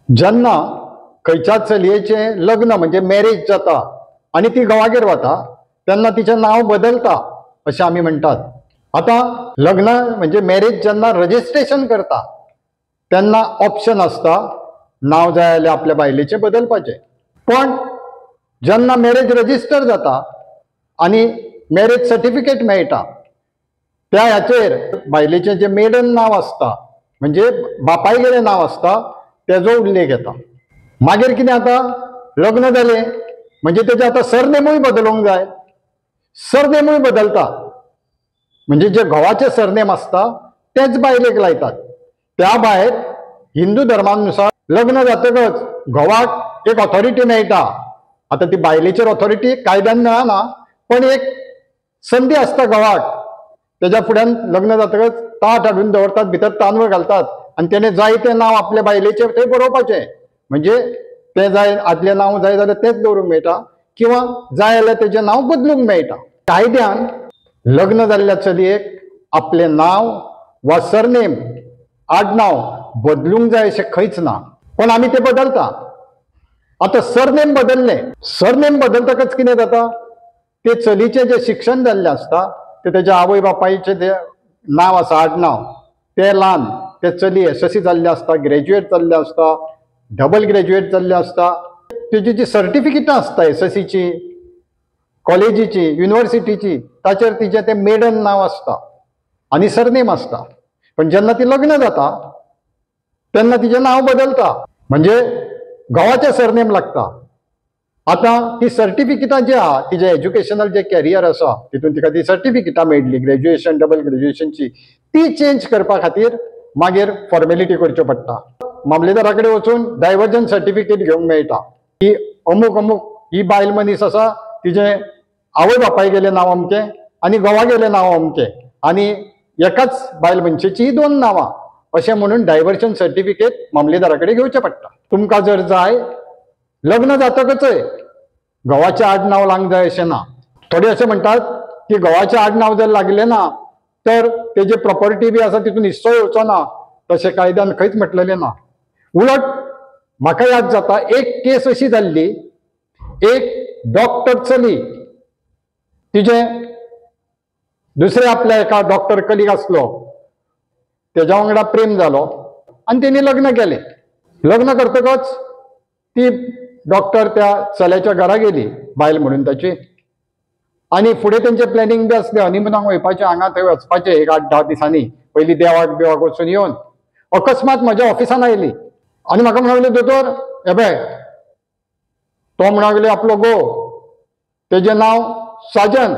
जेन्ना खंयच्या चलयेचें लग्न म्हणजे मॅरेज जाता आनी ती घोवागेर वता तेन्ना तिचें नांव बदलता अशें आमी म्हणटात. आतां लग्न म्हणजे मॅरेज जेन्ना रजिस्ट्रेशन करता तेन्ना ऑप्शन आसता नांव जाय जाल्यार आपल्या बायलेचें बदलपाचें. पण जेन्ना मॅरेज रजिस्टर जाता आनी मॅरेज सर्टिफिकेट मेळटा त्या हाचेर बायलेचें जें मेडन नांव आसता म्हणजे बापायगेलें नांव आसता तेजो उल्लेख येता. मागीर कितें जाता, लग्न जालें म्हणजे तेजें आतां सरनेमूय बदलूंक जाय. सरनेमूय बदलता म्हणजे जे घोवाचें सरनेम आसता तेच बायलेक लायतात. त्या भायर हिंदू धर्मानुसार लग्न जातकच घोवाक एक ऑथॉरिटी मेळटा. आतां ती बायलेचेर ऑथॉरिटी कायद्यान मेळना, पण एक संदी आसता घोवाक. तेज्या फुड्यान लग्न जातकच ताट हाडून दवरतात, भितर तांदूळ घालतात आनी तेणें जाय तें नांव आपल्या बायलेचेर थंय बरोवपाचें. म्हणजे तें जाय आदलें नांव जाय जाल्यार तेंच दवरूंक मेळटा किंवा जाय जाल्यार तेजें नांव बदलूंक मेळटा. कायद्यान लग्न जाल्ल्या चलयेक आपलें नांव वा सरनेम आडनांव बदलूंक जाय अशें खंयच ना, पण आमी तें बदलता. आतां सरनेम बदलतकच कितें जाता, ते चलीचें जें शिक्षण जाल्लें आसता तें तेज्या आवय बापायचें जें नांव आसा आडनांव तें ल्हान, ते चली एसएससी जाल्लें आसता, ग्रॅज्युएट जाल्लें आसता, डबल ग्रॅज्युएट जाल्लें आसता. तेजी जी सर्टिफिकेटां आसता एसएससीची, कॉलेजीची, युनिव्हर्सिटीची, ताचेर तिचें तें मेडन नांव आसता आनी सरनेम आसता. पण जेन्ना ती लग्न जाता तेन्ना तिचें नांव बदलता म्हणजे घोवाचें सरनेम लागता. आतां ती सर्टिफिकेटां जी आहा तिजें एज्युकेशनल जें कॅरियर आसा तितून तिका ती सर्टिफिकेटां मेळटली ग्रॅज्युएशन डबल ग्रॅज्युएशनची, ती चेंज करपा खातीर मागीर फॉर्मेलिटी करच्यो पडटा. मामलेदारा कडेन वचून डायवर्जन सर्टिफिकेट घेवंक मेळटा की अमूक अमूक ही बायल मनीस आसा, तिजें आवय बापाय गेलें नांव अमकें आनी घोवा गेलें नांव अमकें आनी एकाच बायल मनशेची 2 नांवां अशें म्हणून डायवर्जन सर्टिफिकेट मामलेदारा कडेन घेवचें पडटा. तुमकां जर जाय लग्न जातकचय घोवाचें आडनांव लावंक जाय अशें ना. थोडे अशें म्हणटात की घोवाचें आडनांव जर लागलें ना तर तेजी प्रॉपर्टी बी आसा तितून हिस्सो येवचो ना. तशें कायद्यान खंयच म्हटलेलें ना. उलट म्हाका याद जाता एक केस अशी जाल्ली, एक डॉक्टर चली, तिजें दुसरे आपल्या एका डॉक्टर कलीग आसलो तेज्या वांगडा प्रेम जालो आनी तेणी लग्न केलें. लग्न करतकच ती डॉक्टर त्या चल्याच्या घरा गेली, बायल म्हणून ताची, आनी फुडें तेंचें प्लॅनिंग बी आसलें हनीमुनाक वयपाचें, हांगा थंय वचपाचें 8-10 दिसांनी पयलीं देवाक बिवाक वचून येवन. अकस्मात म्हज्या ऑफिसान आयली आनी म्हाका म्हणूंक लागली, दोतोर हे पळय, तो म्हणूंक लागलो आपलो घोव, तेजें नांव साजन,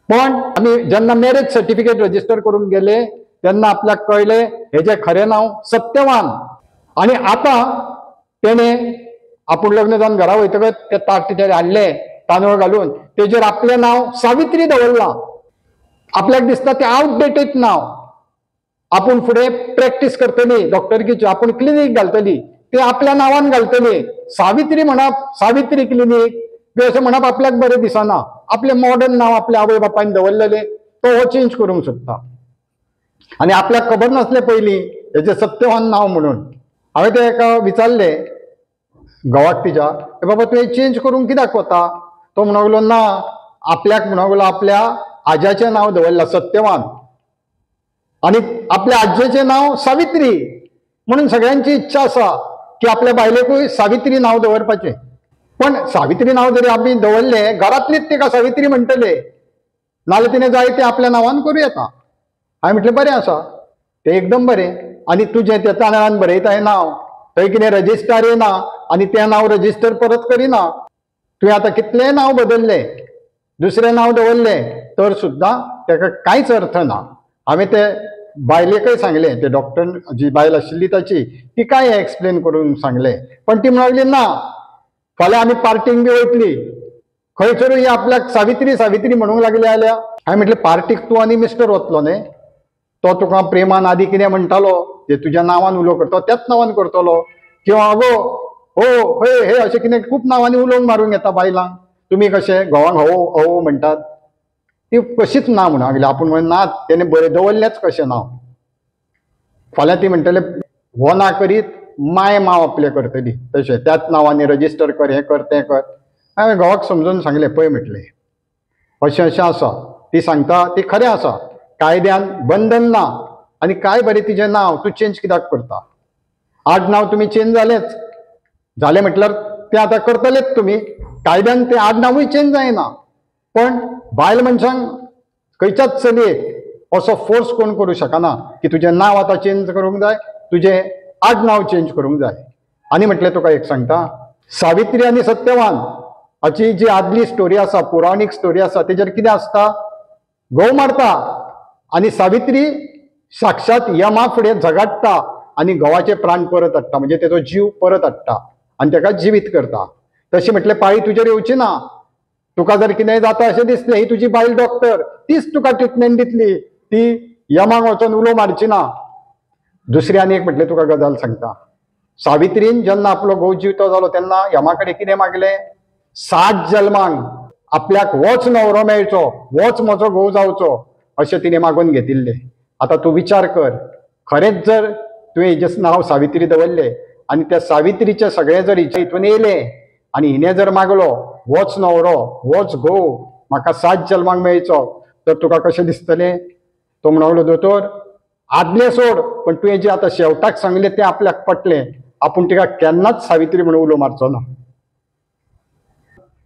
पण आमी जेन्ना मॅरेज सर्टिफिकेट रजिस्टर करूंक गेले तेन्ना आपल्याक कळलें हेजें खरें नांव सत्यवान. आनी आतां तेणें आपूण लग्न जावन घरा वयतकच तें ताट तिचेर हाडलें तांदूळ घालून, तेजेर आपलें नांव सावित्री दवरलां. आपल्याक दिसता तें आउटडेटेड नांव. आपूण फुडें प्रॅक्टीस करतली डॉक्टरकीची, आपूण क्लिनीक घालतली, ते आपल्या नांवान घालतली. सावित्री म्हणप, सावित्री क्लिनीक बी अशें म्हणप आपल्याक बरें दिसना. आपलें मॉडर्न नांव आपल्या आवय बापायन दवरलेलें तो हो चेंज करूंक सोदता. आनी आपल्याक खबर नासलें पयलीं हेजें सत्यवान नांव म्हणून. हांवें तें एका विचारलें घोवाक तिच्या, बाबा तुवें चेंज करूंक कित्याक वता? तो म्हणूंक लागलो ना, आपल्याक म्हणूंक लागलो आपल्या आज्याचें नांव दवरलां सत्यवान आनी आपल्या आज्जेचें नांव सावित्री, म्हणून सगळ्यांची इच्छा आसा की आपल्या बायलेकूय सावित्री नांव दवरपाचें. पण सावित्री नांव जरी आमी दवरलें घरांतलीच तिका सावित्री म्हणटले, नाल्यार तिणें जाय तें आपल्या नांवान करूं येता. हांवें म्हटलें बरें आसा, तें एकदम बरें. आनी तुजें त्या तांदळान बरयता हें नांव, थंय कितें रजिस्टर येना आनी तें नांव रजिस्टर परत करिना. तुवें आतां कितलेंय नांव बदललें, दुसरें नांव दवरलें तर सुद्दां तेका कांयच अर्थ ना. हांवें ते बायलेकय सांगलें, ते डॉक्टर जी बायल आशिल्ली ताची, तिकाय हें एक्सप्लेन करून सांगलें. पण ती म्हणूंक लागली ना, फाल्यां आमी पार्टीक बी वयतली, खंयसरूय आपल्याक सावित्री सावित्री म्हणूंक लागली जाल्यार. हांवें म्हटलें पार्टीक तूं आनी मिस्टर वतलो न्ही, तो तुका प्रेमान आदी कितें म्हणटालो जे तुज्या नांवान उलो करता त्याच नांवान करतलो, किंवा आगो हो हय हे अशें कितें खूब नांवांनी उलोवंक मारूंक येता बायलांक, तुमी कशें घोवाक हो हो म्हणटात, ती कशीच ना म्हणूंक लागली. आपूण म्हणून ना, तेणें बरें दवरलेंच कशें नांव. फाल्यां ती म्हणटलें हो ना करीत माय माव आपले करतली तशें त्याच नांवांनी रजिस्टर कर, हें कर तें कर. हांवें घोवाक समजून सांगलें, पळय म्हटलें अशें अशें आसा. ती सांगता ती खरें आसा, कायद्यान बंधन ना. आनी काय बरें तिचें नांव तूं चेंज कित्याक करता? आडनांव तुमी चेंज जालें म्हटल्यार तें आतां करतलेच तुमी. कायद्यान तें आडनांवूय चेंज जायना. पण बायल मनशांक खंयच्याच चलयेक असो फोर्स कोण करूं शकना की तुजें नांव आतां चेंज करूंक जाय, तुजें आडनांव चेंज करूंक जाय. आनी म्हटलें तुका एक सांगता, सावित्री आनी सत्यवान हाची जी आदली स्टोरी आसा, पुराणीक स्टोरी आसा, तेजेर कितें आसता? घोव मारता आनी सावित्री साक्षात यमा फुडें झगडटा आनी घोवाचे प्राण परत हाडटा, म्हणजे तेजो जीव परत हाडटा आनी ताका जिवीत करता. तशी म्हटलें पाळी तुजेर येवची ना. तुका जर कितेंय जाता अशें दिसलें, ही तुजी बायल डॉक्टर, तीच तुका ट्रिटमेंट दितली, ती यमाक वचोन उलो मारची ना. दुसरी आनी एक म्हटलें तुका गजाल सांगता. सावित्रीन जेन्ना आपलो घोव जिवतो जालो तेन्ना यमा कडेन कितें मागलें? 7 जल्मांक आपल्याक होच न्हवरो मेळचो, होच म्हजो घोव जावचो, अशें तिणें मागून घेतिल्लें. आतां तूं विचार कर, खरेंच जर तुवें हिचें नांव सावित्री दवरलें आनी त्या सावित्रीचें सगळें जर हिच्या हितून येयलें आनी हिणें जर मागलो होच न्हवरो, होच घोव म्हाका 7 जल्मांक मेळचो, तर तुका कशें दिसतलें? तो म्हणलो, दोतोर आदलें सोड, पण तुवें जें आतां शेवटाक सांगलें तें आपल्याक पटलें. आपूण तिका केन्नाच सावित्री म्हणून उलो मारचो ना.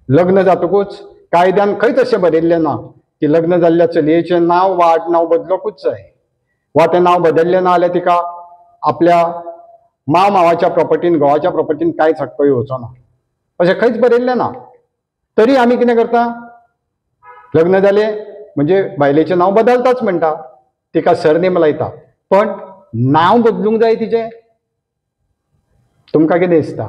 लग्न जातकूच कायद्यान खंयच अशें बरयल्लें ना की लग्न जाल्ल्या चलयेचें नांव वा आडनांव बदलूंकूच जाय, वा तें नांव बदललें ना जाल्यार तिका आपल्या माव मावाच्या प्रॉपर्टीन, घोवाच्या प्रॉपर्टीन कांयच हक्क येवचो ना, अशें खंयच बरयल्लें ना. तरी आमी कितें करता? लग्न जालें म्हणजे बायलेचें नांव बदलताच म्हणटा, तिका सरनेम लायता. पण नांव बदलूंक जाय तिचें? तुमकां कितें दिसता?